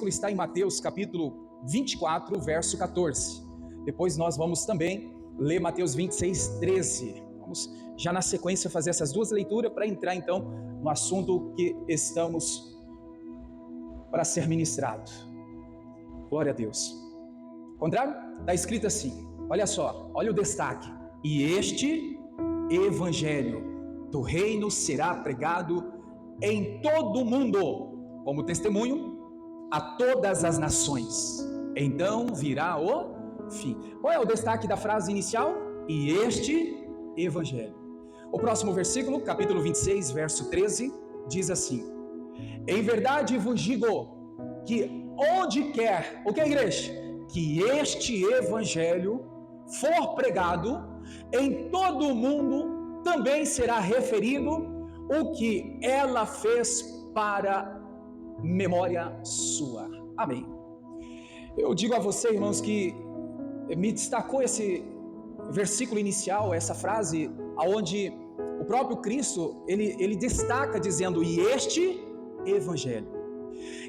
versículo está em Mateus capítulo 24, verso 14. Depois nós vamos também ler Mateus 26, 13. Vamos já na sequência fazer essas duas leituras para entrar então no assunto que estamos para ser ministrado. Glória a Deus. Contrário? Está escrito assim, olha só, olha o destaque. E este evangelho do reino será pregado em todo o mundo, como testemunho a todas as nações. Então virá o fim. Qual é o destaque da frase inicial? E este evangelho. O próximo versículo, capítulo 26, verso 13, diz assim: em verdade vos digo que onde quer, o que é igreja? Que este evangelho for pregado, em todo o mundo também será referido o que ela fez para memória sua. Amém. Eu digo a você, irmãos, que me destacou esse versículo inicial, essa frase, onde o próprio Cristo, ele destaca dizendo, e este evangelho.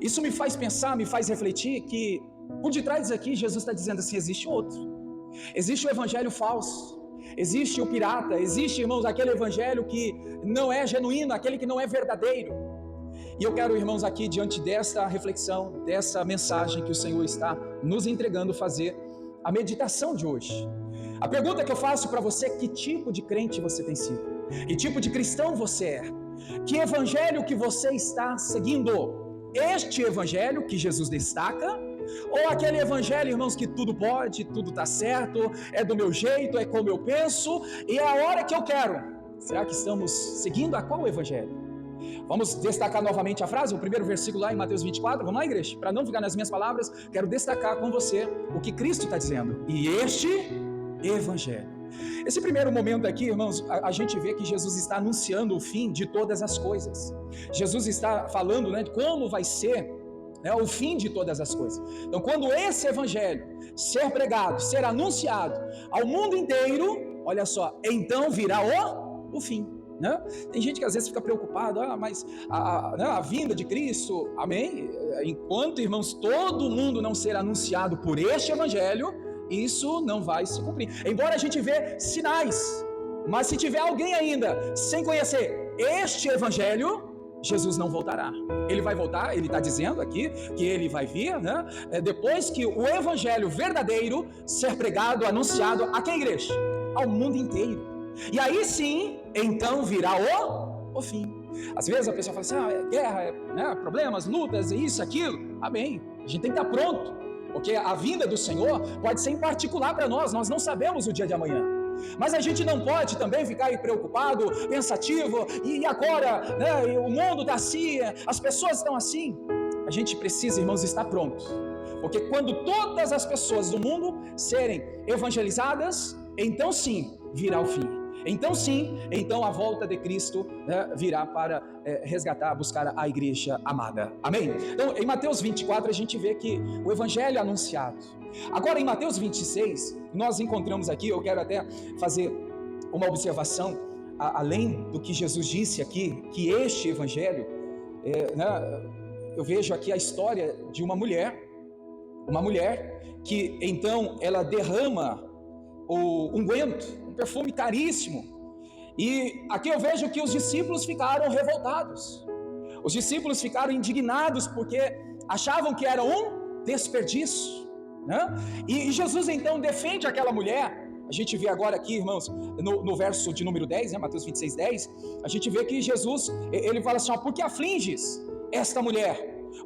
Isso me faz pensar, me faz refletir que por detrás aqui Jesus está dizendo assim, existe outro. Existe o evangelho falso. Existe o pirata. Existe, irmãos, aquele evangelho que não é genuíno, aquele que não é verdadeiro. E eu quero, irmãos, aqui diante desta reflexão, dessa mensagem que o Senhor está nos entregando, fazer a meditação de hoje. A pergunta que eu faço para você, que tipo de crente você tem sido? Que tipo de cristão você é? Que evangelho que você está seguindo? Este evangelho que Jesus destaca? Ou aquele evangelho, irmãos, que tudo pode, tudo está certo, é do meu jeito, é como eu penso, e é a hora que eu quero? Será que estamos seguindo a qual evangelho? Vamos destacar novamente a frase, o primeiro versículo lá em Mateus 24, vamos lá, igreja? Para não ficar nas minhas palavras, quero destacar com você o que Cristo está dizendo. E este evangelho. Esse primeiro momento aqui, irmãos, a gente vê que Jesus está anunciando o fim de todas as coisas. Jesus está falando, né, de como vai ser o fim de todas as coisas. Então, quando esse evangelho ser pregado, ser anunciado ao mundo inteiro, olha só, então virá o fim. Né? Tem gente que às vezes fica preocupado, mas a vinda de Cristo, amém? Enquanto, irmãos, todo mundo não ser anunciado por este evangelho, isso não vai se cumprir. Embora a gente vê sinais, mas se tiver alguém ainda sem conhecer este evangelho, Jesus não voltará. Ele vai voltar, ele está dizendo aqui que ele vai vir, né? Depois que o evangelho verdadeiro ser pregado, anunciado a que igreja? Ao mundo inteiro. E aí sim, então virá o fim. Às vezes a pessoa fala assim, guerra, né? Problemas, lutas, isso, aquilo. Amém. A gente tem que estar pronto, porque a vinda do Senhor pode ser em particular para nós não sabemos o dia de amanhã. Mas a gente não pode também ficar aí preocupado, pensativo, e agora, né, o mundo está assim, as pessoas estão assim. A gente precisa, irmãos, estar pronto, porque quando todas as pessoas do mundo serem evangelizadas, então sim, virá o fim. Então sim, então a volta de Cristo, né, virá para resgatar, buscar a igreja amada. Amém? Então em Mateus 24 a gente vê que o evangelho é anunciado. Agora em Mateus 26, nós encontramos aqui, eu quero até fazer uma observação, além do que Jesus disse aqui, que este evangelho, né, eu vejo aqui a história de uma mulher que então ela derrama o unguento, um perfume caríssimo, e aqui eu vejo que os discípulos ficaram revoltados, os discípulos ficaram indignados, porque achavam que era um desperdício, né? E Jesus então defende aquela mulher. A gente vê agora aqui, irmãos, no verso de número 10, né, Mateus 26, 10, a gente vê que Jesus, ele fala assim, por que afliges esta mulher?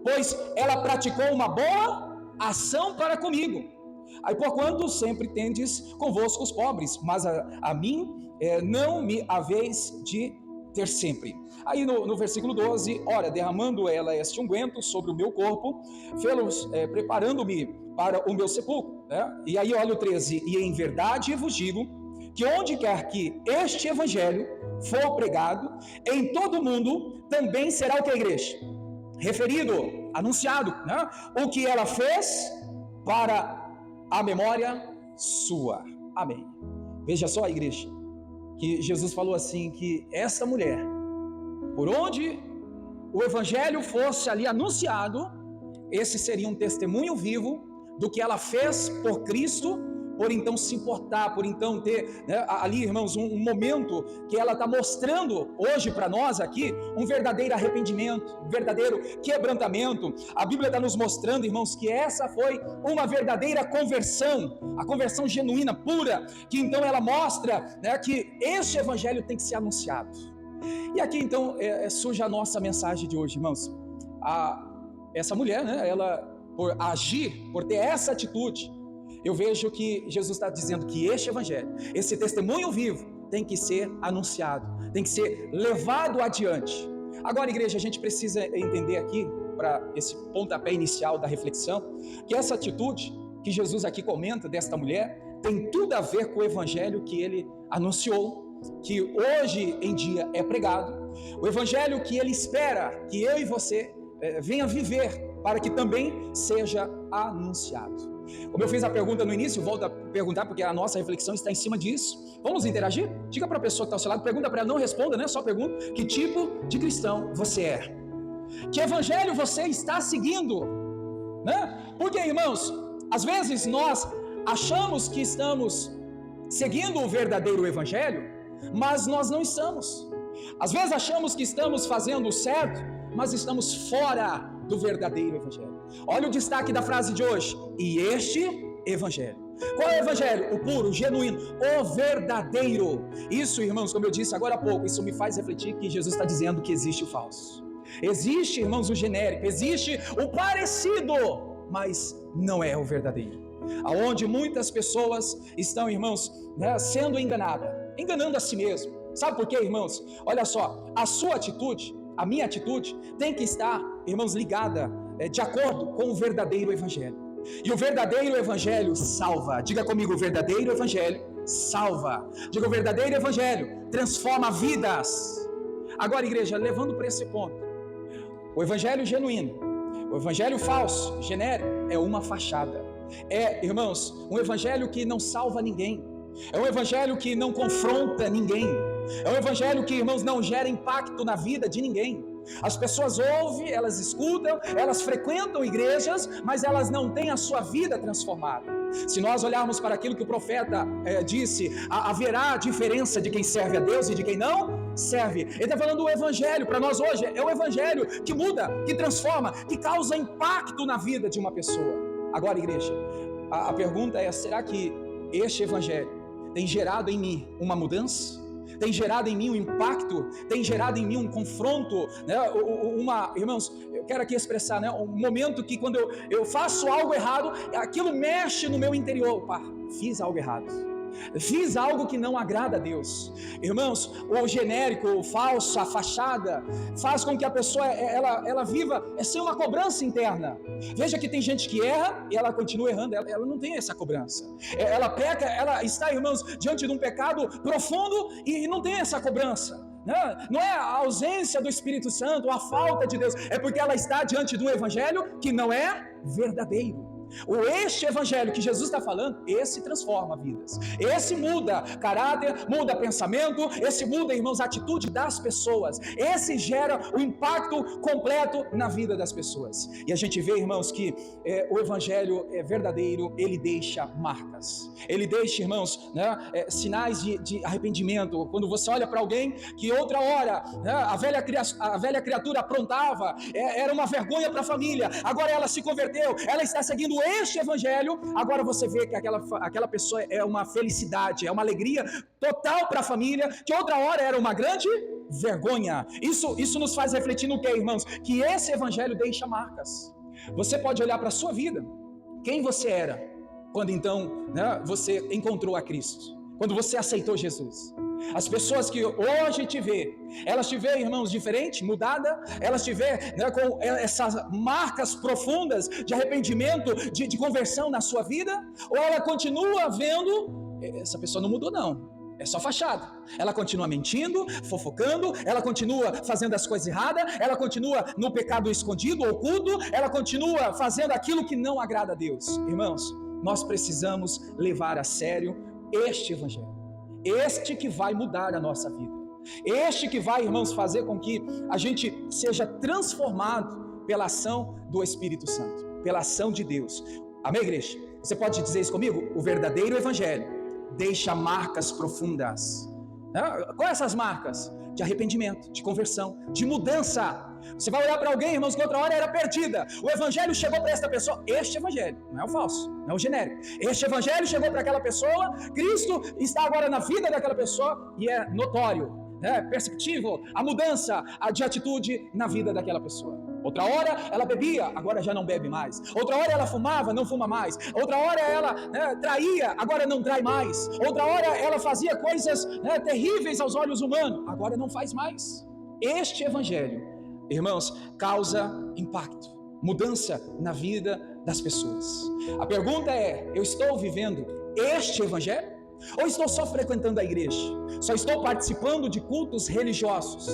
Pois ela praticou uma boa ação para comigo. Aí porquanto sempre tendes convosco os pobres, mas a mim não me haveis de ter sempre. Aí no versículo 12, ora, derramando ela este unguento sobre o meu corpo, fê-los preparando-me para o meu sepulcro, né? E aí olha o 13, e em verdade vos digo, que onde quer que este evangelho for pregado, em todo o mundo, também será o que a igreja? Referido, anunciado, né? O que ela fez para a memória sua. Amém. Veja só, a igreja, que Jesus falou assim, que essa mulher, por onde o evangelho fosse ali anunciado, esse seria um testemunho vivo do que ela fez por Cristo, por então se importar, por então ter, né, ali, irmãos, um momento que ela está mostrando hoje para nós aqui, um verdadeiro arrependimento, um verdadeiro quebrantamento. A Bíblia está nos mostrando, irmãos, que essa foi uma verdadeira conversão, a conversão genuína, pura, que então ela mostra, né, que este evangelho tem que ser anunciado. E aqui então surge a nossa mensagem de hoje, irmãos. Essa mulher, né, ela, por agir, por ter essa atitude, eu vejo que Jesus está dizendo que este evangelho, esse testemunho vivo, tem que ser anunciado, tem que ser levado adiante. Agora, igreja, a gente precisa entender aqui, para esse pontapé inicial da reflexão, que essa atitude que Jesus aqui comenta desta mulher, tem tudo a ver com o evangelho que ele anunciou, que hoje em dia é pregado, o evangelho que ele espera que eu e você venha viver, para que também seja anunciado. Como eu fiz a pergunta no início, volto a perguntar, porque a nossa reflexão está em cima disso. Vamos interagir? Diga para a pessoa que está ao seu lado, pergunta para ela, não responda, né? Só pergunta, que tipo de cristão você é? Que evangelho você está seguindo? Né? Porque, irmãos, às vezes nós achamos que estamos seguindo o verdadeiro evangelho, mas nós não estamos. Às vezes achamos que estamos fazendo o certo, mas estamos fora do verdadeiro evangelho. Olha o destaque da frase de hoje: e este evangelho. Qual é o evangelho? O puro, o genuíno, o verdadeiro. Isso, irmãos, como eu disse agora há pouco, isso me faz refletir que Jesus está dizendo que existe o falso. Existe, irmãos, o genérico, existe o parecido, mas não é o verdadeiro. Aonde muitas pessoas estão, irmãos, né, sendo enganando a si mesmo. Sabe por quê, irmãos? Olha só, a sua atitude, a minha atitude, tem que estar, irmãos, ligada de acordo com o verdadeiro evangelho. E o verdadeiro evangelho salva. Diga comigo, o verdadeiro evangelho salva. Diga, o verdadeiro evangelho transforma vidas. Agora, igreja, levando para esse ponto, o evangelho genuíno, o evangelho falso, genérico, é uma fachada. É, irmãos, um evangelho que não salva ninguém. É um evangelho que não confronta ninguém. É um evangelho que, irmãos, não gera impacto na vida de ninguém. As pessoas ouvem, elas escutam, elas frequentam igrejas, mas elas não têm a sua vida transformada. Se nós olharmos para aquilo que o profeta disse, haverá diferença de quem serve a Deus e de quem não serve. Ele está falando do evangelho para nós hoje. É o evangelho que muda, que transforma, que causa impacto na vida de uma pessoa. Agora, igreja, a pergunta é: será que este evangelho tem gerado em mim uma mudança? Tem gerado em mim um impacto? Tem gerado em mim um confronto? Né? Irmãos, eu quero aqui expressar, né, um momento que quando eu faço algo errado, aquilo mexe no meu interior. Opa, fiz algo errado. Fiz algo que não agrada a Deus. Irmãos, o genérico, o falso, a fachada, faz com que a pessoa ela viva sem uma cobrança interna. Veja que tem gente que erra e ela continua errando, ela não tem essa cobrança. Ela peca, ela está, irmãos, diante de um pecado profundo e não tem essa cobrança. Não é a ausência do Espírito Santo, a falta de Deus, é porque ela está diante de um evangelho que não é verdadeiro. Este evangelho que Jesus está falando, esse transforma vidas, esse muda caráter, muda pensamento, esse muda, irmãos, a atitude das pessoas, esse gera o impacto completo na vida das pessoas. E a gente vê, irmãos, que o evangelho verdadeiro, ele deixa marcas, ele deixa, irmãos, né, sinais de arrependimento. Quando você olha para alguém que outra hora, né, a velha criatura aprontava, era uma vergonha para a família, agora ela se converteu, ela está seguindo este evangelho, agora você vê que aquela pessoa é uma felicidade, é uma alegria total para a família, que outra hora era uma grande vergonha. Isso nos faz refletir no que, irmãos? Que esse evangelho deixa marcas. Você pode olhar para a sua vida, quem você era, quando então, né, você encontrou a Cristo, quando você aceitou Jesus. As pessoas que hoje te vê, elas te veem, irmãos, diferente, mudada, elas te veem, né, com essas marcas profundas de arrependimento, de conversão na sua vida, ou ela continua vendo, essa pessoa não mudou não, é só fachada, ela continua mentindo, fofocando, ela continua fazendo as coisas erradas, ela continua no pecado escondido, oculto, ela continua fazendo aquilo que não agrada a Deus. Irmãos, nós precisamos levar a sério este evangelho. Este que vai mudar a nossa vida. Este que vai, irmãos, fazer com que a gente seja transformado pela ação do Espírito Santo, pela ação de Deus. Amém, igreja? Você pode dizer isso comigo? O verdadeiro evangelho deixa marcas profundas. Quais são essas marcas? De arrependimento, de conversão, de mudança. Você vai olhar para alguém, irmãos, que outra hora era perdida. O evangelho chegou para essa pessoa. Este evangelho, não é o falso, não é o genérico. Este evangelho chegou para aquela pessoa. Cristo está agora na vida daquela pessoa e é notório, perceptível a mudança de atitude na vida daquela pessoa. Outra hora ela bebia, agora já não bebe mais. Outra hora ela fumava, não fuma mais. Outra hora ela traía, agora não trai mais. Outra hora ela fazia coisas terríveis aos olhos humanos, agora não faz mais. Este evangelho, irmãos, causa impacto, mudança na vida das pessoas. A pergunta é: eu estou vivendo este evangelho? Ou estou só frequentando a igreja? Só estou participando de cultos religiosos?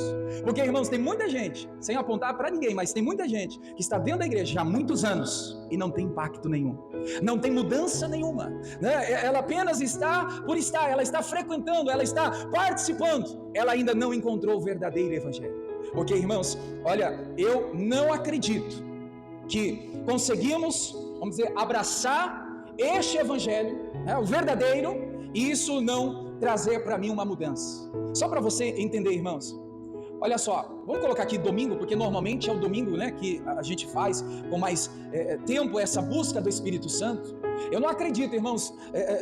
Porque, irmãos, tem muita gente, sem apontar para ninguém, mas tem muita gente que está dentro da igreja há muitos anos e não tem impacto nenhum, não tem mudança nenhuma, Ela apenas está por estar, ela está frequentando, ela está participando, ela ainda não encontrou o verdadeiro evangelho. Porque, irmãos, olha, eu não acredito que conseguimos, vamos dizer, abraçar este evangelho, o verdadeiro, e isso não trazer para mim uma mudança. Só para você entender, irmãos, olha só, vamos colocar aqui domingo, porque normalmente é o domingo, que a gente faz com mais tempo essa busca do Espírito Santo. Eu não acredito, irmãos,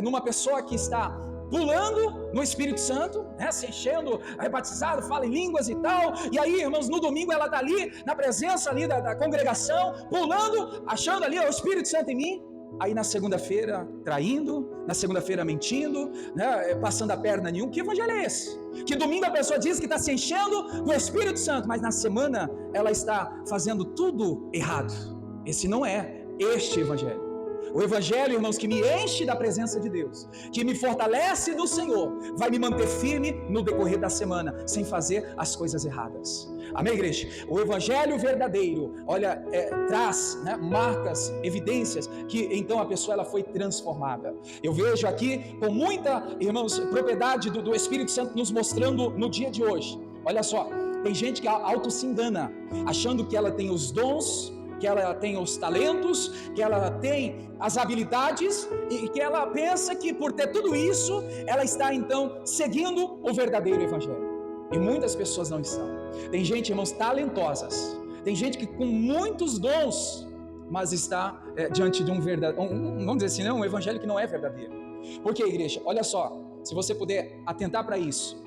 numa pessoa que está pulando no Espírito Santo, se enchendo, batizado, fala em línguas e tal, e aí, irmãos, no domingo ela está ali, na presença ali da congregação, pulando, achando ali o Espírito Santo em mim. Aí na segunda-feira traindo, na segunda-feira mentindo, passando a perna nenhum. Que evangelho é esse? Que domingo a pessoa diz que está se enchendo do Espírito Santo, mas na semana ela está fazendo tudo errado. Esse não é este evangelho. O evangelho, irmãos, que me enche da presença de Deus, que me fortalece do Senhor, vai me manter firme no decorrer da semana, sem fazer as coisas erradas. Amém, igreja? O evangelho verdadeiro, olha, traz marcas, evidências, que então a pessoa ela foi transformada. Eu vejo aqui com muita, irmãos, propriedade do Espírito Santo nos mostrando no dia de hoje. Olha só, tem gente que auto se engana, achando que ela tem os dons, que ela tem os talentos, que ela tem as habilidades e que ela pensa que por ter tudo isso, ela está então seguindo o verdadeiro evangelho. E muitas pessoas não estão. Tem gente, irmãos, talentosas, tem gente que com muitos dons, mas está diante de vamos dizer assim, um evangelho que não é verdadeiro. Por quê, igreja? Olha só, se você puder atentar para isso,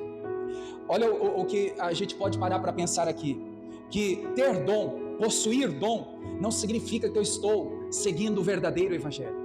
olha o que a gente pode parar para pensar aqui, que ter dom, possuir dom, não significa que eu estou seguindo o verdadeiro evangelho.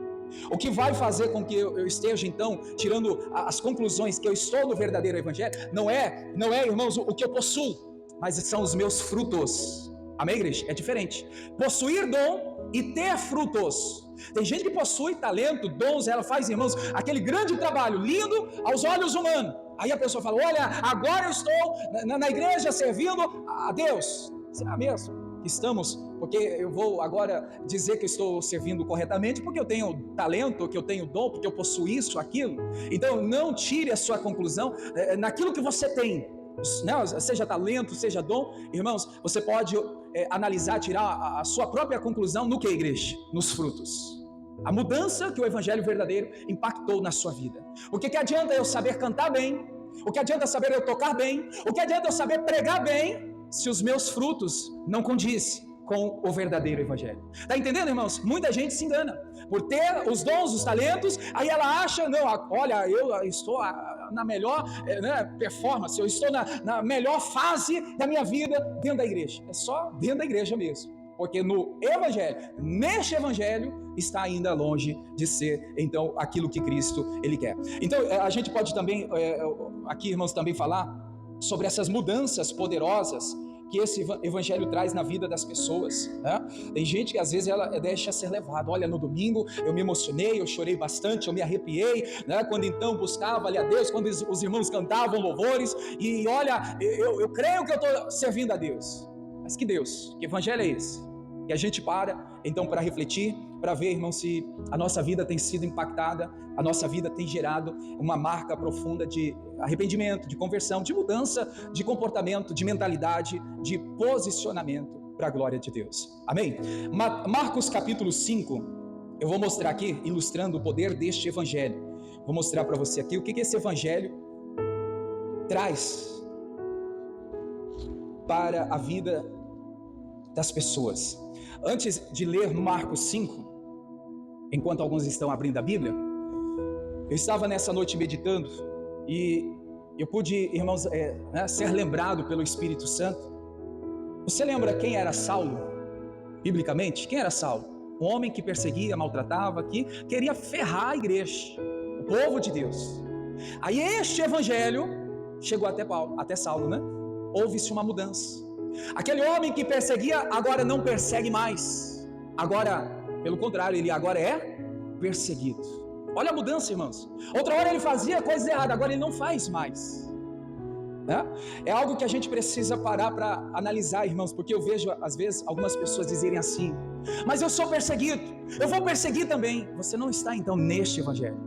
O que vai fazer com que eu esteja então tirando as conclusões que eu estou no verdadeiro evangelho, não é, irmãos, o que eu possuo, mas são os meus frutos. Amém, igreja? É diferente. Possuir dom e ter frutos. Tem gente que possui talento, dons, ela faz, irmãos, aquele grande trabalho, lindo aos olhos humanos. Aí a pessoa fala: olha, agora eu estou na igreja servindo a Deus. Será mesmo que estamos? Porque eu vou agora dizer que eu estou servindo corretamente porque eu tenho talento, que eu tenho dom, porque eu possuo isso, aquilo. Então não tire a sua conclusão naquilo que você tem, seja talento, seja dom. Irmãos, você pode analisar, tirar a sua própria conclusão no que, igreja? Nos frutos. A mudança que o evangelho verdadeiro impactou na sua vida. O que adianta eu saber cantar bem? O que adianta saber eu tocar bem? O que adianta eu saber pregar bem, se os meus frutos não condizem com o verdadeiro evangelho? Está entendendo, irmãos? Muita gente se engana por ter os dons, os talentos, aí ela acha: não, olha, eu estou na melhor performance, eu estou na melhor fase da minha vida dentro da igreja. É só dentro da igreja mesmo, porque no evangelho, neste evangelho, está ainda longe de ser então aquilo que Cristo ele quer. Então a gente pode também aqui, irmãos, também falar sobre essas mudanças poderosas que esse evangelho traz na vida das pessoas. Tem gente que às vezes ela deixa ser levada. Olha, no domingo eu me emocionei, eu chorei bastante, eu me arrepiei, quando então buscava ali a Deus, quando os irmãos cantavam louvores, e olha, eu creio que eu estou servindo a Deus. Mas que Deus, que evangelho é esse? E a gente então para refletir, para ver, irmão, se a nossa vida tem sido impactada, a nossa vida tem gerado uma marca profunda de arrependimento, de conversão, de mudança de comportamento, de mentalidade, de posicionamento para a glória de Deus. Amém? Marcos capítulo 5, eu vou mostrar aqui, ilustrando o poder deste evangelho. Vou mostrar para você aqui o que esse evangelho traz para a vida das pessoas. Antes de ler Marcos 5, enquanto alguns estão abrindo a Bíblia, eu estava nessa noite meditando e eu pude, irmãos, ser lembrado pelo Espírito Santo. Você lembra quem era Saulo, biblicamente? Quem era Saulo? Um homem que perseguia, maltratava, que queria ferrar a igreja, o povo de Deus. Aí este evangelho chegou até Saulo, né? Houve-se uma mudança. Aquele homem que perseguia, agora não persegue mais. Agora, pelo contrário, ele agora é perseguido. Olha a mudança, irmãos. Outra hora ele fazia coisas erradas, agora ele não faz mais. É algo que a gente precisa parar para analisar, irmãos, porque eu vejo às vezes algumas pessoas dizerem assim: mas eu sou perseguido, eu vou perseguir também. Você não está então neste evangelho.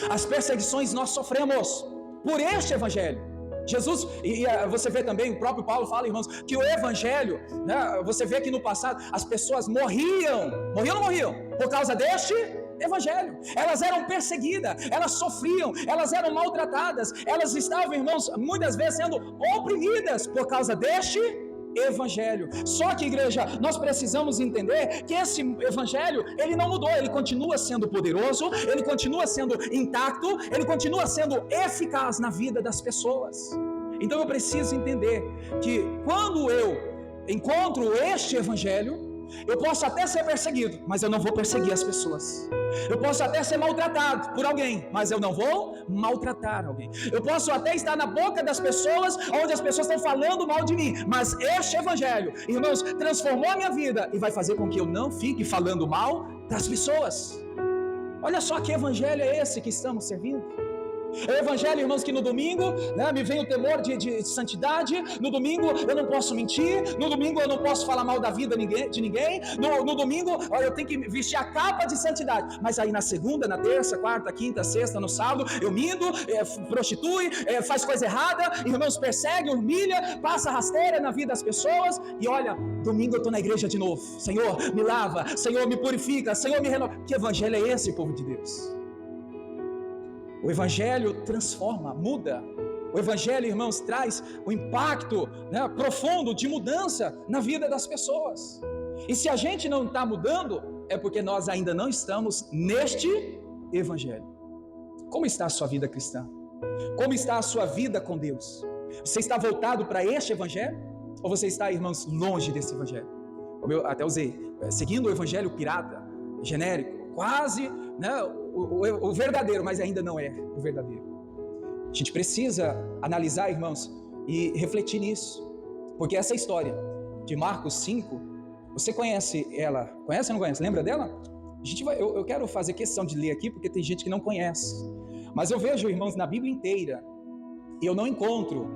As perseguições nós sofremos por este evangelho. Jesus, e você vê também, o próprio Paulo fala, irmãos, que o evangelho, né, você vê que no passado as pessoas morriam ou não morriam? Por causa deste evangelho. Elas eram perseguidas, elas sofriam, elas eram maltratadas, elas estavam, irmãos, muitas vezes sendo oprimidas por causa deste evangelho. Só que, igreja, nós precisamos entender que esse evangelho, ele não mudou, ele continua sendo poderoso, ele continua sendo intacto, ele continua sendo eficaz na vida das pessoas. Então eu preciso entender que quando eu encontro este evangelho, eu posso até ser perseguido, mas eu não vou perseguir as pessoas. Eu posso até ser maltratado por alguém, mas eu não vou maltratar alguém. Eu posso até estar na boca das pessoas, onde as pessoas estão falando mal de mim, mas este evangelho, irmãos, transformou a minha vida e vai fazer com que eu não fique falando mal das pessoas. Olha só que evangelho é esse que estamos servindo. É o evangelho, irmãos, que no domingo, né, me vem o temor de santidade. No domingo eu não posso mentir. No domingo eu não posso falar mal da vida de ninguém. No domingo eu tenho que vestir a capa de santidade. Mas aí na segunda, na terça, quarta, quinta, sexta, no sábado, eu minto, prostitui, faz coisa errada, irmãos, persegue, humilha, passa rasteira na vida das pessoas. E olha, domingo eu estou na igreja de novo. Senhor, me lava. Senhor, me purifica. Senhor, me renova. Que evangelho é esse, povo de Deus? O evangelho transforma, muda. O evangelho, irmãos, traz um impacto, né, profundo de mudança na vida das pessoas. E se a gente não está mudando, é porque nós ainda não estamos neste evangelho. Como está a sua vida cristã? Como está a sua vida com Deus? Você está voltado para este evangelho? Ou você está, irmãos, longe desse evangelho? Como eu até usei, seguindo o evangelho pirata, genérico, quase, né, o verdadeiro, mas ainda não é o verdadeiro. A gente precisa analisar, irmãos, e refletir nisso, porque essa história de Marcos 5, você conhece ela? Conhece ou não conhece? Lembra dela? Eu quero fazer questão de ler aqui, porque tem gente que não conhece, mas eu vejo, irmãos, na Bíblia inteira, e eu não encontro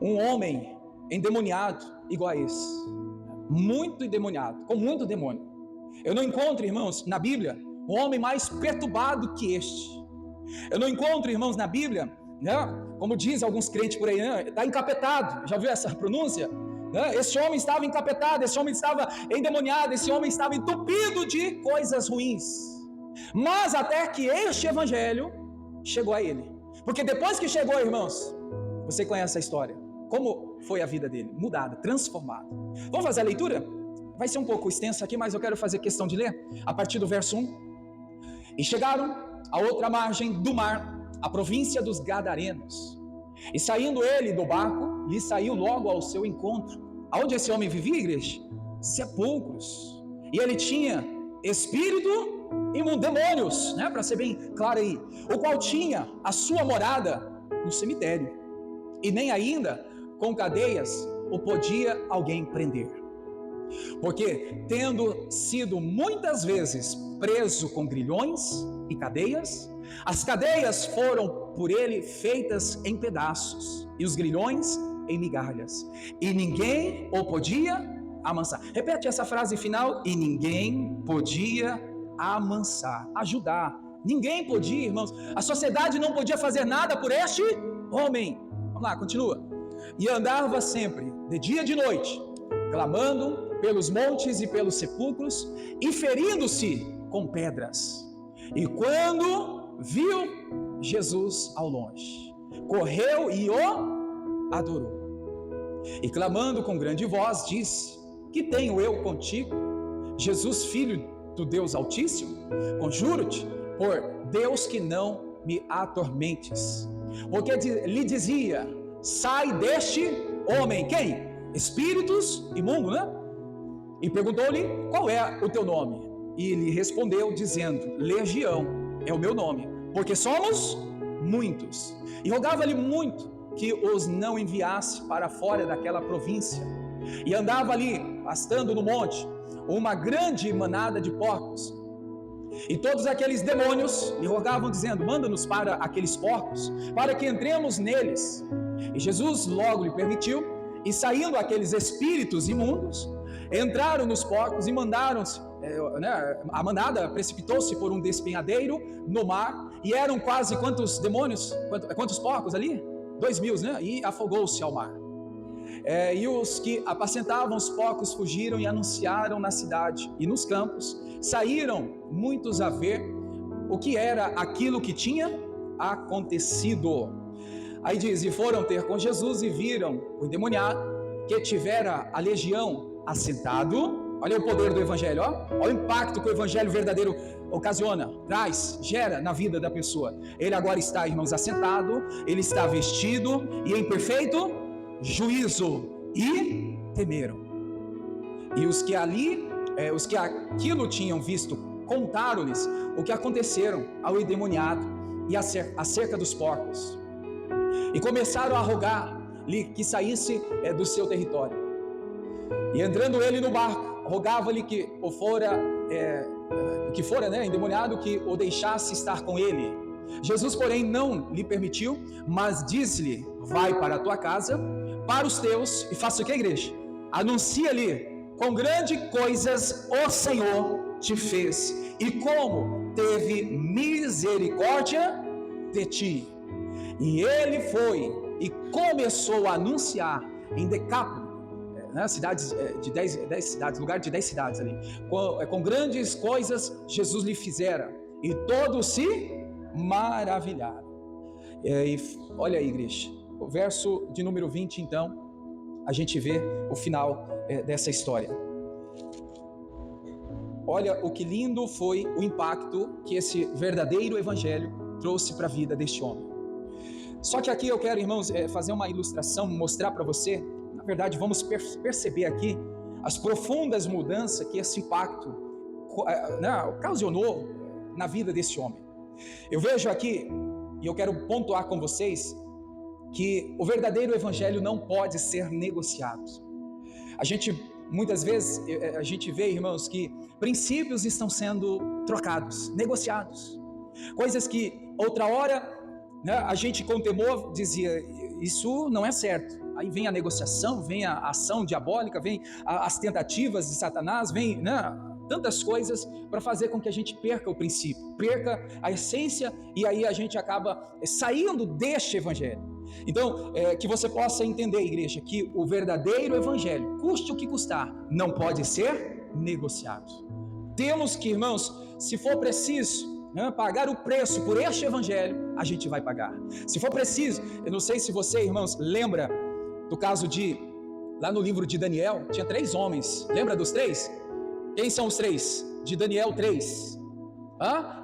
um homem endemoniado igual a esse, muito endemoniado, com muito demônio. Eu não encontro, irmãos, na Bíblia, um homem mais perturbado que este. Eu não encontro, irmãos, na Bíblia, né, como diz alguns crentes por aí, né, está encapetado. Já ouviu essa pronúncia? Né? Esse homem estava encapetado, esse homem estava endemoniado, esse homem estava entupido de coisas ruins. Mas até que este evangelho chegou a ele. Porque depois que chegou, irmãos, você conhece a história. Como foi a vida dele? Mudada, transformada. Vamos fazer a leitura? Vai ser um pouco extenso aqui, mas eu quero fazer questão de ler a partir do verso 1. E chegaram à outra margem do mar, a província dos Gadarenos. E saindo ele do barco, lhe saiu logo ao seu encontro. Aonde esse homem vivia, igreja? Sepulcros. E ele tinha espírito imundo, demônios, né? Para ser bem claro aí. O qual tinha a sua morada no cemitério. E nem ainda com cadeias o podia alguém prender. Porque, tendo sido muitas vezes preso com grilhões e cadeias, as cadeias foram por ele feitas em pedaços, e os grilhões em migalhas, e ninguém o podia amansar. Repete essa frase final: e ninguém podia amansar, ajudar. Ninguém podia, irmãos. A sociedade não podia fazer nada por este homem. Vamos lá, continua. E andava sempre, de dia e de noite, clamando pelos montes e pelos sepulcros, e ferindo-se com pedras. E quando viu Jesus ao longe, correu e o adorou. E clamando com grande voz, disse: que tenho eu contigo, Jesus, filho do Deus Altíssimo? Conjuro-te por Deus que não me atormentes. Porque lhe dizia: sai deste homem. Quem? Espíritos imundos, né? E perguntou-lhe: qual é o teu nome? E ele respondeu dizendo: Legião é o meu nome, porque somos muitos. E rogava-lhe muito que os não enviasse para fora daquela província. E andava ali, pastando no monte, uma grande manada de porcos. E todos aqueles demônios lhe rogavam dizendo: manda-nos para aqueles porcos, para que entremos neles. E Jesus logo lhe permitiu, e saindo aqueles espíritos imundos, entraram nos porcos e mandaram-se, a manada precipitou-se por um despenhadeiro no mar, e eram quase quantos demônios, quantos porcos ali? 2.000, né? E afogou-se ao mar. E os que apacentavam os porcos fugiram e anunciaram na cidade e nos campos. Saíram muitos a ver o que era aquilo que tinha acontecido. Aí diz: e foram ter com Jesus e viram o endemoniado que tivera a legião assentado. Olha o poder do evangelho, olha o impacto que o evangelho verdadeiro ocasiona, traz, gera na vida da pessoa. Ele agora está, irmãos, assentado, ele está vestido e em perfeito juízo, e temeram. E os que aquilo tinham visto, contaram-lhes o que aconteceram ao endemoniado e acerca dos porcos. E começaram a rogar-lhe que saísse do seu território. E entrando ele no barco, rogava-lhe que fora endemoniado, que o deixasse estar com ele. Jesus, porém, não lhe permitiu, mas disse-lhe: vai para a tua casa, para os teus, e faça o que, igreja? Anuncia-lhe quão grande coisas o Senhor te fez, e como teve misericórdia de ti. E ele foi e começou a anunciar em Decápolis, cidades de 10 cidades, lugar de 10 cidades ali, com grandes coisas Jesus lhe fizera, e todos se maravilharam. E olha aí, igreja, o verso de número 20, então, a gente vê o final dessa história. Olha o que lindo foi o impacto que esse verdadeiro evangelho trouxe para a vida deste homem. Só que aqui eu quero, irmãos, fazer uma ilustração, mostrar para você. Na verdade, vamos perceber aqui as profundas mudanças que esse impacto ocasionou na vida desse homem. Eu vejo aqui, e eu quero pontuar com vocês, que o verdadeiro evangelho não pode ser negociado. Muitas vezes, a gente vê, irmãos, que princípios estão sendo trocados, negociados. Coisas que outra hora, a gente com temor dizia: isso não é certo. Aí vem a negociação, vem a ação diabólica, vem as tentativas de Satanás, vem tantas coisas para fazer com que a gente perca o princípio, perca a essência, e aí a gente acaba saindo deste evangelho. Então, que você possa entender, igreja, que o verdadeiro evangelho, custe o que custar, não pode ser negociado. Temos que, irmãos, se for preciso, pagar o preço por este evangelho, a gente vai pagar. Se for preciso, eu não sei se você, irmãos, lembra do caso lá no livro de Daniel, tinha 3 homens, lembra dos 3? Quem são os 3? De Daniel 3.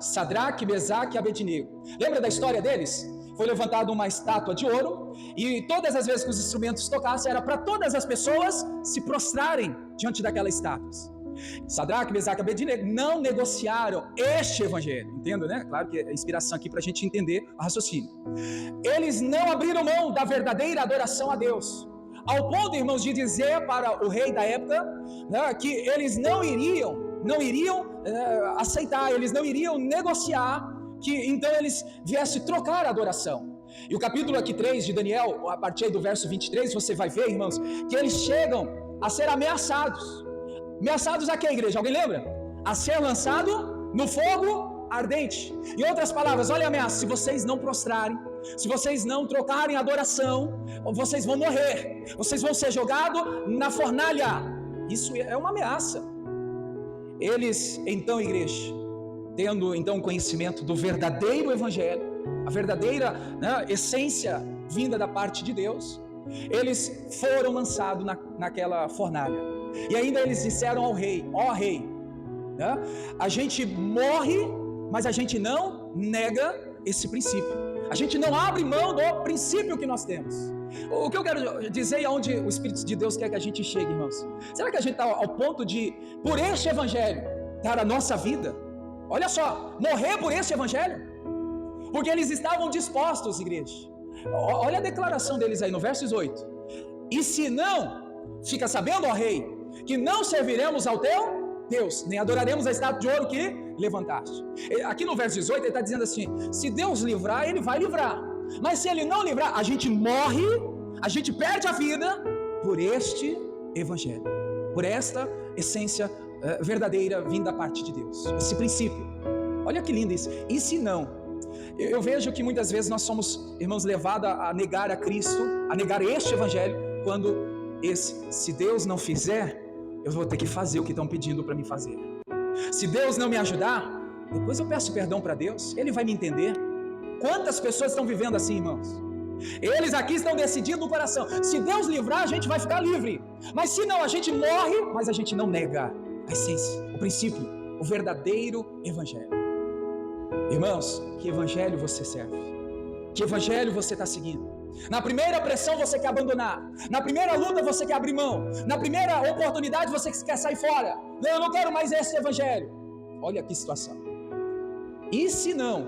Sadraque, Mesaque e Abednego. Lembra da história deles? Foi levantada uma estátua de ouro, e todas as vezes que os instrumentos tocassem, era para todas as pessoas se prostrarem diante daquela estátua. Sadraque, Mesaque e Abednego não negociaram este evangelho, entenda, né? Claro que é inspiração aqui para a gente entender o raciocínio. Eles não abriram mão da verdadeira adoração a Deus, ao ponto, irmãos, de dizer para o rei da época, que eles não iriam aceitar, eles não iriam negociar, que então eles viessem trocar a adoração. E o capítulo aqui 3 de Daniel, a partir do verso 23, você vai ver, irmãos, que eles chegam a ser ameaçados. Ameaçados a quê, igreja? Alguém lembra? A ser lançado no fogo ardente. Em outras palavras, olha a ameaça: se vocês não prostrarem, se vocês não trocarem a adoração, vocês vão morrer, vocês vão ser jogados na fornalha. Isso é uma ameaça. Eles, então, igreja, tendo então conhecimento do verdadeiro evangelho, a verdadeira, né, essência vinda da parte de Deus, eles foram lançados naquela fornalha. E ainda eles disseram ao rei: ó rei, né, a gente morre, mas a gente não nega esse princípio. A gente não abre mão do princípio que nós temos. O que eu quero dizer e aonde o Espírito de Deus quer que a gente chegue, irmãos? Será que a gente está ao ponto de, por este evangelho, dar a nossa vida? Olha só, morrer por este evangelho? Porque eles estavam dispostos, igreja. Olha a declaração deles aí no verso 18. E se não, fica sabendo, ó rei, que não serviremos ao teu Deus, nem adoraremos a estátua de ouro que levantaste. Aqui no verso 18 ele está dizendo assim: se Deus livrar, ele vai livrar. Mas se ele não livrar, a gente morre, a gente perde a vida por este evangelho, por esta essência verdadeira vinda da parte de Deus, esse princípio. Olha que lindo isso. E se não? Eu vejo que muitas vezes nós somos, irmãos, levados a negar a Cristo, a negar este evangelho, quando se Deus não fizer, eu vou ter que fazer o que estão pedindo para mim fazer. Se Deus não me ajudar, depois eu peço perdão para Deus, Ele vai me entender. Quantas pessoas estão vivendo assim, irmãos? Eles aqui estão decidindo no coração: se Deus livrar, a gente vai ficar livre. Mas se não, a gente morre, mas a gente não nega a essência, o princípio, o verdadeiro evangelho. Irmãos, que evangelho você serve? Que evangelho você está seguindo? Na primeira pressão você quer abandonar, na primeira luta você quer abrir mão, na primeira oportunidade você quer sair fora. Não, eu não quero mais esse evangelho. Olha que situação. E se não,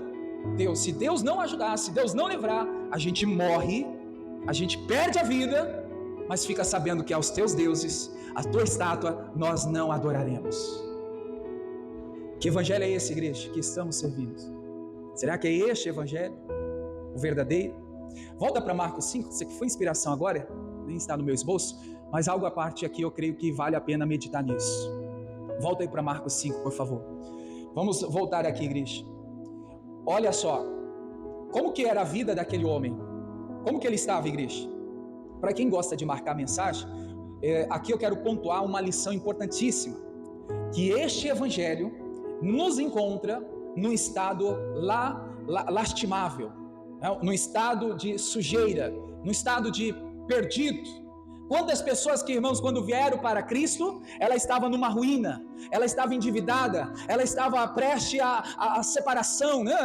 se Deus não ajudar, se Deus não livrar, a gente morre, a gente perde a vida, mas fica sabendo que aos teus deuses, a tua estátua, nós não adoraremos. Que evangelho é esse, igreja, que estamos servindo? Será que é este evangelho, o verdadeiro? Volta para Marcos 5, isso aqui foi inspiração agora, nem está no meu esboço, mas algo à parte aqui eu creio que vale a pena meditar nisso. Volta aí para Marcos 5, por favor. Vamos voltar aqui, igreja. Olha só, como que era a vida daquele homem? Como que ele estava, igreja? Para quem gosta de marcar mensagem, aqui eu quero pontuar uma lição importantíssima, que este evangelho nos encontra num estado lastimável, no estado de sujeira, no estado de perdido. Quantas pessoas que, irmãos, quando vieram para Cristo, ela estava numa ruína, ela estava endividada, ela estava prestes à separação, né?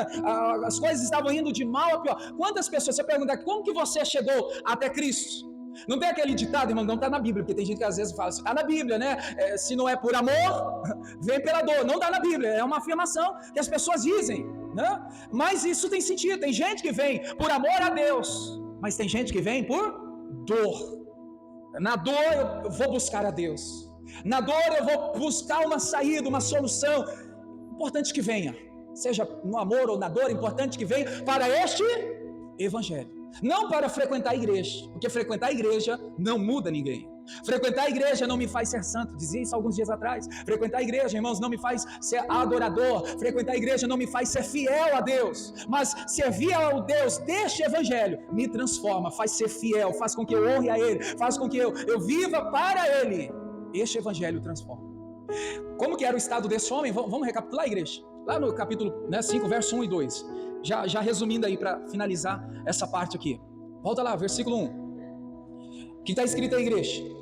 As coisas estavam indo de mal a pior. Quantas pessoas, você pergunta, como que você chegou até Cristo? Não tem aquele ditado, irmão, não está na Bíblia, porque tem gente que às vezes fala assim, está na Bíblia, né? Se não é por amor, vem pela dor. Não está na Bíblia, é uma afirmação que as pessoas dizem, né? Mas isso tem sentido. Tem gente que vem por amor a Deus, mas tem gente que vem por dor. Na dor eu vou buscar a Deus, na dor eu vou buscar uma saída, uma solução. Importante que venha, seja no amor ou na dor, importante que venha para este evangelho, não para frequentar a igreja, porque frequentar a igreja não muda ninguém. Frequentar a igreja não me faz ser santo, dizia isso alguns dias atrás. Frequentar a igreja, irmãos, não me faz ser adorador. Frequentar a igreja não me faz ser fiel a Deus. Mas servir ao Deus deste evangelho me transforma, faz ser fiel, faz com que eu honre a Ele, faz com que eu viva para Ele. Este evangelho transforma. Como que era o estado desse homem? Vamos recapitular, igreja? Lá no capítulo 5, verso 1 e 2. Já resumindo aí para finalizar essa parte aqui. Volta lá, versículo 1. O que está escrito aí, igreja?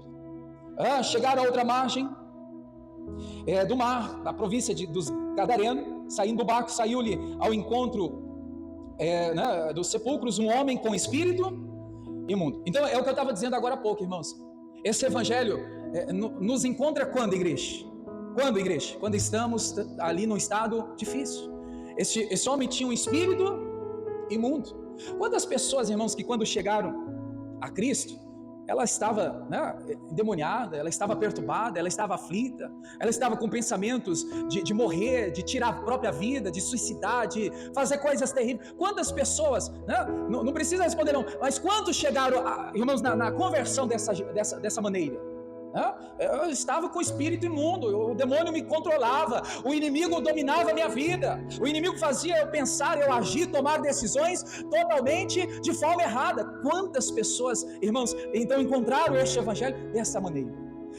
Chegaram a outra margem do mar, da província dos Gadarenos, saindo do barco, saiu-lhe ao encontro dos sepulcros um homem com espírito imundo. Então é o que eu estava dizendo agora há pouco, irmãos. Esse evangelho nos encontra quando, igreja? Quando, igreja? Quando estamos ali num estado difícil. Esse homem tinha um espírito imundo. Quantas pessoas, irmãos, que quando chegaram a Cristo, ela estava endemoniada, ela estava perturbada, ela estava aflita, ela estava com pensamentos de morrer, de tirar a própria vida, de suicidar, de fazer coisas terríveis. Quantas pessoas, não precisa responder não, mas quantos chegaram, irmãos, na conversão dessa maneira? Eu estava com o espírito imundo, o demônio me controlava, o inimigo dominava a minha vida, o inimigo fazia eu pensar, eu agir, tomar decisões totalmente de forma errada. Quantas pessoas, irmãos, então encontraram este evangelho dessa maneira?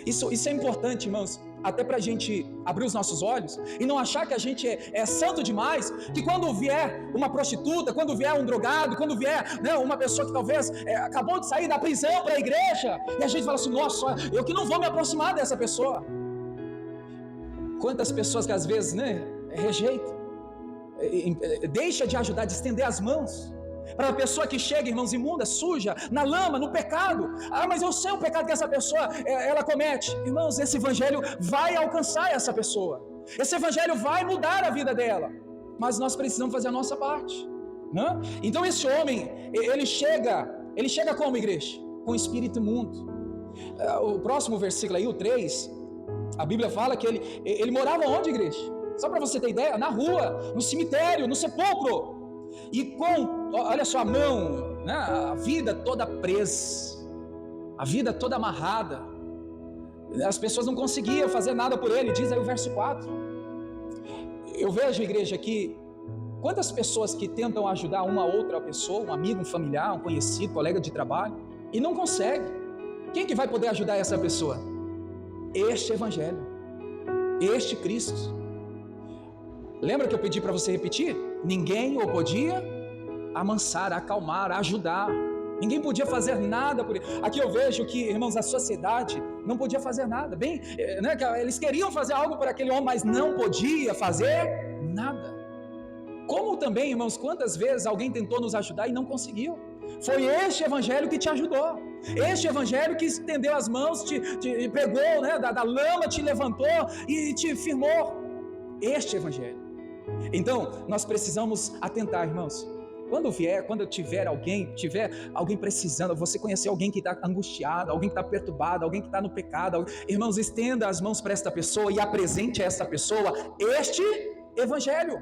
Isso é importante, irmãos, até para a gente abrir os nossos olhos e não achar que a gente é santo demais, que quando vier uma prostituta, quando vier um drogado, quando vier, né, uma pessoa que talvez acabou de sair da prisão para a igreja, e a gente fala assim, nossa, eu que não vou me aproximar dessa pessoa. Quantas pessoas que às vezes, né, rejeitam, deixa de ajudar, de estender as mãos para a pessoa que chega, irmãos, imunda, suja, na lama, no pecado. Mas eu sei o pecado que essa pessoa ela comete. Irmãos, esse evangelho vai alcançar essa pessoa, esse evangelho vai mudar a vida dela, mas nós precisamos fazer a nossa parte, né? Então esse homem, ele chega como, igreja? Com o espírito imundo. O próximo versículo aí, o 3, a Bíblia fala que ele morava onde, igreja? Só para você ter ideia, na rua, no cemitério, no sepulcro, e com, olha só, a mão, né, a vida toda presa, a vida toda amarrada, as pessoas não conseguiam fazer nada por ele. Diz aí o verso 4, eu vejo, igreja, que quantas pessoas que tentam ajudar uma outra pessoa, um amigo, um familiar, um conhecido, colega de trabalho, e não consegue. Quem que vai poder ajudar essa pessoa? Este evangelho, este Cristo. Lembra que eu pedi para você repetir? Ninguém o podia amansar, acalmar, ajudar. Ninguém podia fazer nada por ele. Aqui eu vejo que, irmãos, a sociedade não podia fazer nada. Bem, né, eles queriam fazer algo por aquele homem, mas não podia fazer nada. Como também, irmãos, quantas vezes alguém tentou nos ajudar e não conseguiu? Foi este evangelho que te ajudou. Este evangelho que estendeu as mãos, te pegou, né, da lama, te levantou e te firmou. Este evangelho. Então, nós precisamos atentar, irmãos. Quando tiver alguém precisando, você conhecer alguém que está angustiado, alguém que está perturbado, alguém que está no pecado, irmãos, estenda as mãos para esta pessoa e apresente a esta pessoa este evangelho.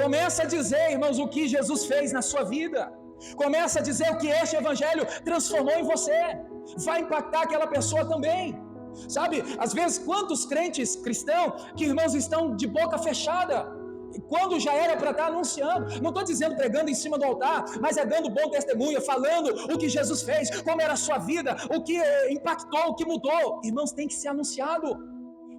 Começa a dizer, irmãos, o que Jesus fez na sua vida. Começa a dizer o que este evangelho transformou em você. Vai impactar aquela pessoa também. Sabe, às vezes quantos crentes cristãos que, irmãos, estão de boca fechada, quando já era para estar anunciando. Não estou dizendo pregando em cima do altar, mas é dando bom testemunho, falando o que Jesus fez, como era a sua vida, o que impactou, o que mudou. Irmãos, tem que ser anunciado.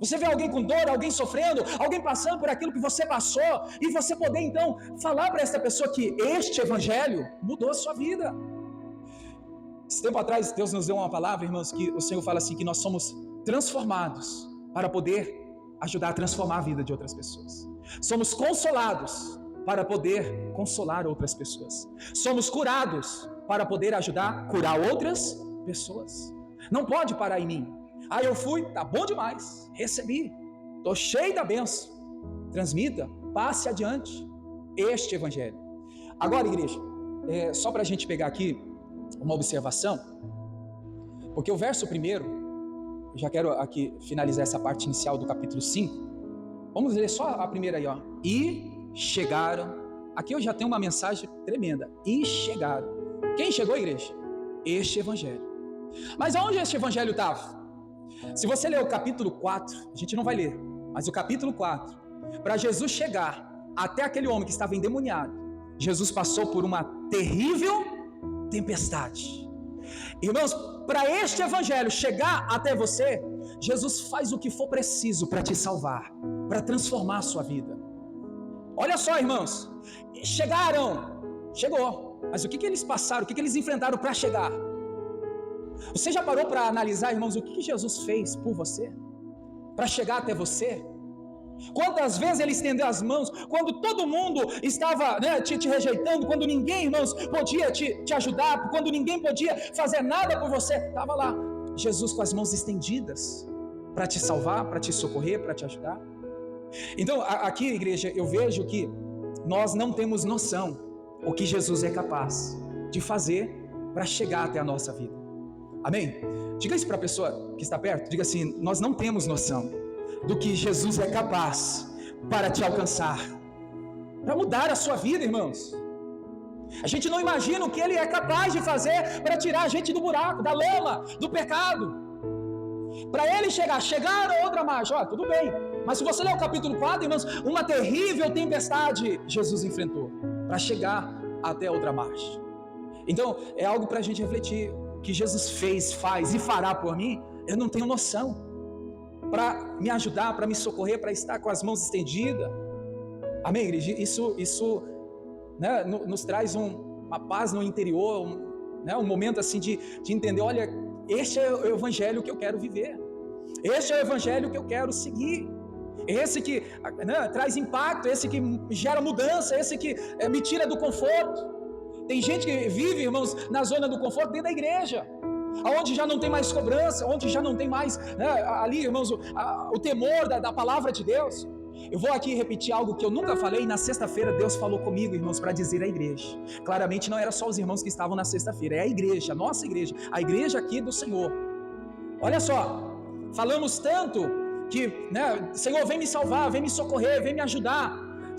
Você vê alguém com dor, alguém sofrendo, alguém passando por aquilo que você passou, e você poder então falar para essa pessoa que este evangelho mudou a sua vida. Esse tempo atrás Deus nos deu uma palavra, irmãos, que o Senhor fala assim, que nós somos transformados para poder ajudar a transformar a vida de outras pessoas. Somos consolados para poder consolar outras pessoas. Somos curados para poder ajudar a curar outras pessoas. Não pode parar em mim. Eu fui, tá bom demais, recebi, estou cheio da bênção. Transmita, passe adiante este evangelho. Agora, igreja, só para a gente pegar aqui uma observação, porque o verso 1, já quero aqui finalizar essa parte inicial do capítulo 5. Vamos ler só a primeira aí, ó. E chegaram. Aqui eu já tenho uma mensagem tremenda. E chegaram. Quem chegou, igreja? Este evangelho. Mas aonde este evangelho estava? Se você ler o capítulo 4, a gente não vai ler, mas o capítulo 4, para Jesus chegar até aquele homem que estava endemoniado, Jesus passou por uma terrível tempestade. Irmãos, para este evangelho chegar até você, Jesus faz o que for preciso para te salvar, para transformar a sua vida. Olha só, irmãos, chegou, mas o que eles passaram, o que eles enfrentaram para chegar? Você já parou para analisar, irmãos, o que Jesus fez por você, para chegar até você? Quantas vezes ele estendeu as mãos, quando todo mundo estava, né, te rejeitando, quando ninguém, irmãos, podia te ajudar, quando ninguém podia fazer nada por você, estava lá, Jesus com as mãos estendidas, para te salvar, para te socorrer, para te ajudar. Então, aqui, igreja, eu vejo que nós não temos noção o que Jesus é capaz de fazer para chegar até a nossa vida. Amém? Diga isso para a pessoa que está perto, diga assim, nós não temos noção do que Jesus é capaz para te alcançar, para mudar a sua vida, irmãos. A gente não imagina o que Ele é capaz de fazer para tirar a gente do buraco, da lama, do pecado. Para Ele chegar a outra margem, tudo bem, mas se você ler o capítulo 4, irmãos, uma terrível tempestade Jesus enfrentou para chegar até a outra margem. Então, é algo para a gente refletir. O que Jesus fez, faz e fará por mim eu não tenho noção, para me ajudar, para me socorrer, para estar com as mãos estendidas. Amém, igreja? Isso né, nos traz uma paz no interior, um momento assim de entender, olha, este é o evangelho que eu quero viver, este é o evangelho que eu quero seguir, esse que traz impacto, esse que gera mudança, esse que me tira do conforto. Tem gente que vive, irmãos, na zona do conforto dentro da igreja, onde já não tem mais cobrança, onde já não tem mais ali, irmãos, o temor da palavra de Deus. Eu vou aqui repetir algo que eu nunca falei. Na sexta-feira Deus falou comigo, irmãos, para dizer à igreja. Claramente não era só os irmãos que estavam na sexta-feira, é a igreja, a nossa igreja, a igreja aqui do Senhor. Olha só, falamos tanto que, Senhor, vem me salvar, vem me socorrer, vem me ajudar.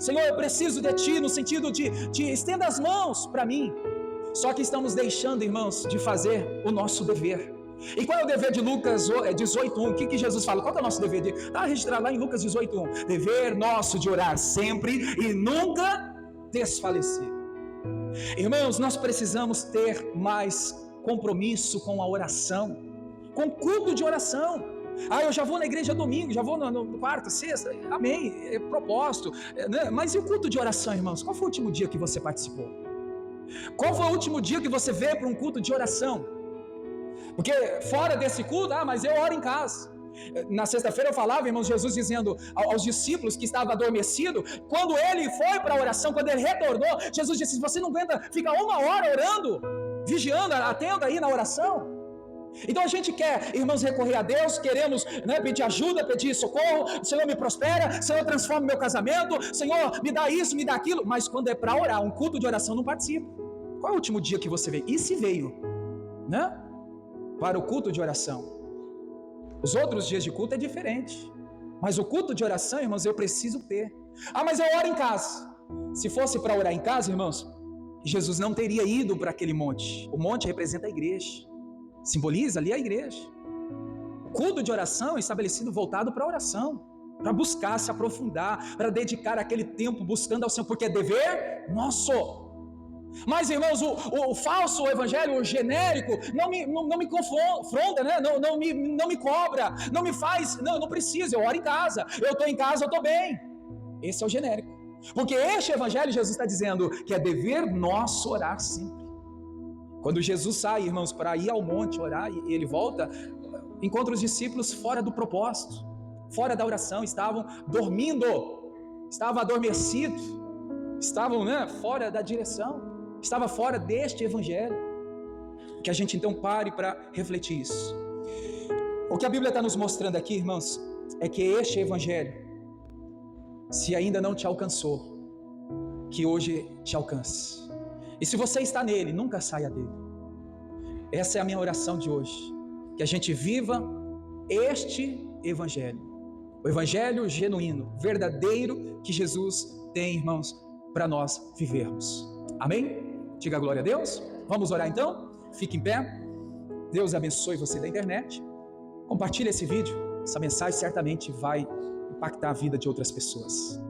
Senhor, eu preciso de Ti, no sentido de estenda as mãos para mim. Só que estamos deixando, irmãos, de fazer o nosso dever. E qual é o dever de Lucas 18:1? O que Jesus fala? Qual é o nosso dever? Está registrado lá em Lucas 18:1. Dever nosso de orar sempre e nunca desfalecer. Irmãos, nós precisamos ter mais compromisso com a oração, com o culto de oração. Eu já vou na igreja domingo, já vou no quarta, sexta, amém, é propósito, mas e o culto de oração, irmãos? Qual foi o último dia que você participou? Qual foi o último dia que você veio para um culto de oração? Porque fora desse culto, mas eu oro em casa. Na sexta-feira eu falava, irmãos, Jesus dizendo aos discípulos que estava adormecido, quando ele foi para a oração, quando ele retornou, Jesus disse: você não aguenta ficar 1 hora orando, vigiando, atento aí na oração? Então a gente quer, irmãos, recorrer a Deus, queremos pedir ajuda, pedir socorro. Senhor, me prospera, Senhor, transforma meu casamento, Senhor, me dá isso, me dá aquilo. Mas quando é para orar, um culto de oração, não participa. Qual é o último dia que você veio? E se veio, para o culto de oração? Os outros dias de culto é diferente, mas o culto de oração, irmãos, eu preciso ter. Mas eu oro em casa. Se fosse para orar em casa, irmãos, Jesus não teria ido para aquele monte. O monte representa a igreja, simboliza ali a igreja. O culto de oração é estabelecido voltado para a oração, para buscar se aprofundar, para dedicar aquele tempo buscando ao Senhor, porque é dever nosso. Mas, irmãos, o falso evangelho, o genérico, não me confronta, não me cobra, não me faz, eu não preciso, eu oro em casa, eu estou em casa, eu estou bem. Esse é o genérico, porque este evangelho, Jesus está dizendo que é dever nosso orar sempre. Quando Jesus sai, irmãos, para ir ao monte orar, e ele volta, encontra os discípulos fora do propósito, fora da oração, estavam dormindo, estavam adormecidos, estavam fora da direção, estava fora deste evangelho. Que a gente então pare para refletir isso. O que a Bíblia está nos mostrando aqui, irmãos, é que este evangelho, se ainda não te alcançou, que hoje te alcance. E se você está nele, nunca saia dele. Essa é a minha oração de hoje, que a gente viva este evangelho, o evangelho genuíno, verdadeiro, que Jesus tem, irmãos, para nós vivermos. Amém? Diga glória a Deus. Vamos orar então? Fique em pé. Deus abençoe você da internet. Compartilhe esse vídeo. Essa mensagem certamente vai impactar a vida de outras pessoas.